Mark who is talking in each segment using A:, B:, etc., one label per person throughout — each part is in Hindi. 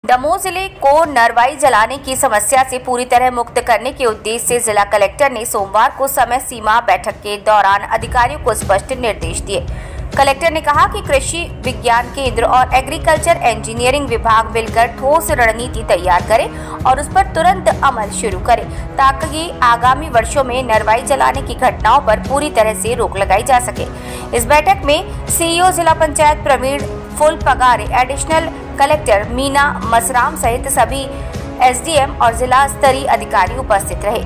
A: दमोह जिले को नरवाई जलाने की समस्या से पूरी तरह मुक्त करने के उद्देश्य से जिला कलेक्टर ने सोमवार को समय सीमा बैठक के दौरान अधिकारियों को स्पष्ट निर्देश दिए। कलेक्टर ने कहा कि कृषि विज्ञान केंद्र और एग्रीकल्चर इंजीनियरिंग विभाग मिलकर ठोस रणनीति तैयार करें और उस पर तुरंत अमल शुरू करें ताकि आगामी वर्षों में नरवाई जलाने की घटनाओं पर पूरी तरह से रोक लगाई जा सके। इस बैठक में सीईओ जिला पंचायत प्रवीण फुल पगारे, एडिशनल कलेक्टर मीना मसराम सहित सभी एसडीएम और जिला स्तरीय अधिकारी उपस्थित रहे।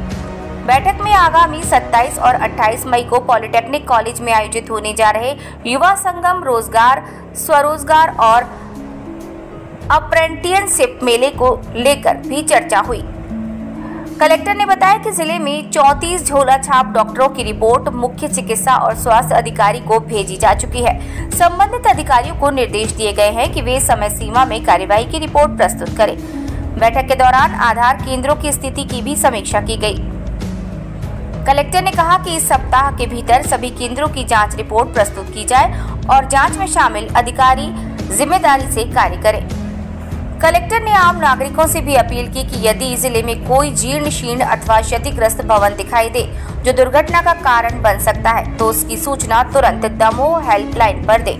A: बैठक में आगामी 27 और 28 मई को पॉलिटेक्निक कॉलेज में आयोजित होने जा रहे युवा संगम, रोजगार, स्वरोजगार और अप्रेंटिसशिप मेले को लेकर भी चर्चा हुई। कलेक्टर ने बताया कि जिले में 34 झोला छाप डॉक्टरों की रिपोर्ट मुख्य चिकित्सा और स्वास्थ्य अधिकारी को भेजी जा चुकी है। संबंधित अधिकारियों को निर्देश दिए गए हैं कि वे समय सीमा में कार्यवाही की रिपोर्ट प्रस्तुत करें। बैठक के दौरान आधार केंद्रों की स्थिति की भी समीक्षा की गई। कलेक्टर ने कहा कि इस सप्ताह के भीतर सभी केंद्रों की जांच रिपोर्ट प्रस्तुत की जाए और जांच में शामिल अधिकारी जिम्मेदारी से कार्य करें। कलेक्टर ने आम नागरिकों से भी अपील की कि यदि जिले में कोई जीर्ण शीर्ण अथवा क्षतिग्रस्त भवन दिखाई दे जो दुर्घटना का कारण बन सकता है तो उसकी सूचना तुरंत दमोह हेल्पलाइन पर दें।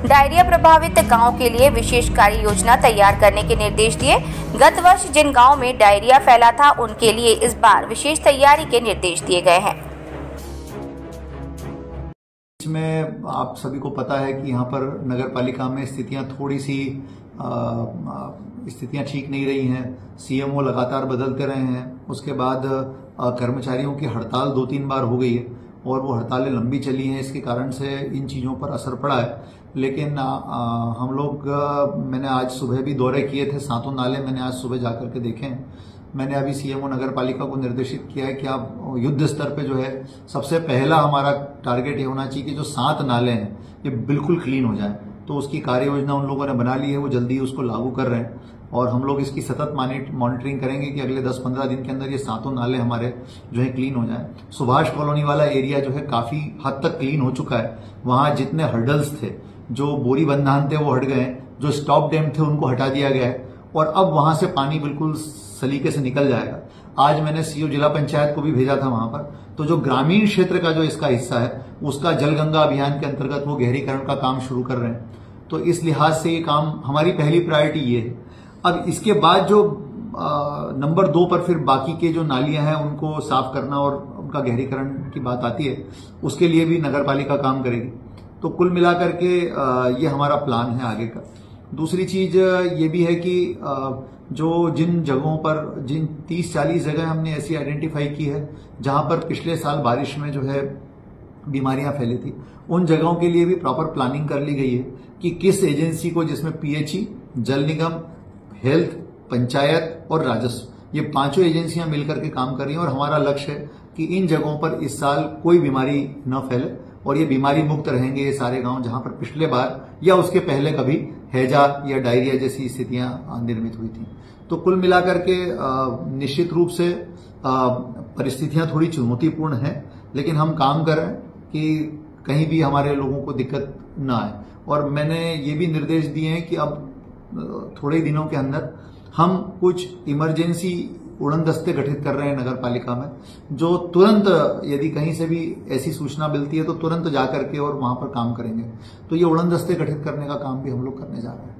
A: डायरिया प्रभावित गांव के लिए विशेष कार्य योजना तैयार करने के निर्देश दिए। गत वर्ष जिन गांव में डायरिया फैला था उनके लिए इस बार विशेष तैयारी के निर्देश दिए गए हैं।
B: इसमें आप सभी को पता है कि यहाँ पर नगर पालिका में स्थितियां थोड़ी सी स्थितियां ठीक नहीं रही हैं। सीएमओ लगातार बदलते रहे हैं। उसके बाद कर्मचारियों की हड़ताल 2-3 बार हो गई है और वो हड़तालें लंबी चली हैं। इसके कारण से इन चीज़ों पर असर पड़ा है। लेकिन हम लोग मैंने आज सुबह भी दौरे किए थे। 7 नाले मैंने आज सुबह जाकर के देखे हैं। मैंने अभी सीएमओ नगर पालिका को निर्देशित किया है कि आप युद्ध स्तर पे जो है सबसे पहला हमारा टारगेट ये होना चाहिए कि जो 7 नाले हैं ये बिल्कुल क्लीन हो जाए। तो उसकी कार्य योजना उन लोगों ने बना ली है, वो जल्दी उसको लागू कर रहे हैं और हम लोग इसकी सतत मॉनिटरिंग करेंगे कि अगले 10-15 दिन के अंदर ये 7 नाले हमारे जो है क्लीन हो जाएं। सुभाष कॉलोनी वाला एरिया जो है काफी हद तक क्लीन हो चुका है। वहां जितने हर्डल्स थे, जो बोरी बंधान थे वो हट गए, जो स्टॉप डैम थे उनको हटा दिया गया है और अब वहां से पानी बिल्कुल सलीके से निकल जाएगा। आज मैंने सीईओ जिला पंचायत को भी भेजा था वहां पर। तो जो ग्रामीण क्षेत्र का जो इसका हिस्सा है उसका जलगंगा अभियान के अंतर्गत वो गहरीकरण का काम शुरू कर रहे हैं। तो इस लिहाज से ये काम हमारी पहली प्रायोरिटी ये है। अब इसके बाद जो नंबर 2 पर फिर बाकी के जो नालियां हैं उनको साफ करना और उनका गहरीकरण की बात आती है, उसके लिए भी नगर पालिका काम करेगी। तो कुल मिलाकर के ये हमारा प्लान है आगे का। दूसरी चीज ये भी है कि जो जिन जगहों पर जिन 30-40 जगह हमने ऐसी आइडेंटिफाई की है जहां पर पिछले साल बारिश में जो है बीमारियां फैली थी, उन जगहों के लिए भी प्रॉपर प्लानिंग कर ली गई है कि किस एजेंसी को, जिसमें पीएचई, जल निगम, हेल्थ, पंचायत और राजस्व, ये 5 एजेंसियां मिलकर के काम कर रही हैं और हमारा लक्ष्य है कि इन जगहों पर इस साल कोई बीमारी न फैले और ये बीमारी मुक्त रहेंगे ये सारे गांव जहां पर पिछले बार या उसके पहले कभी हैजा या डायरिया जैसी स्थितियां निर्मित हुई थी। तो कुल मिलाकर के निश्चित रूप से परिस्थितियां थोड़ी चुनौतीपूर्ण हैं, लेकिन हम काम कर रहे हैं कि कहीं भी हमारे लोगों को दिक्कत न आए। और मैंने ये भी निर्देश दिए हैं कि अब थोड़े दिनों के अंदर हम कुछ इमरजेंसी उड़न दस्ते गठित कर रहे हैं नगर पालिका में, जो तुरंत यदि कहीं से भी ऐसी सूचना मिलती है तो तुरंत जाकर के और वहां पर काम करेंगे। तो ये उड़न दस्ते गठित करने का काम भी हम लोग करने जा रहे हैं।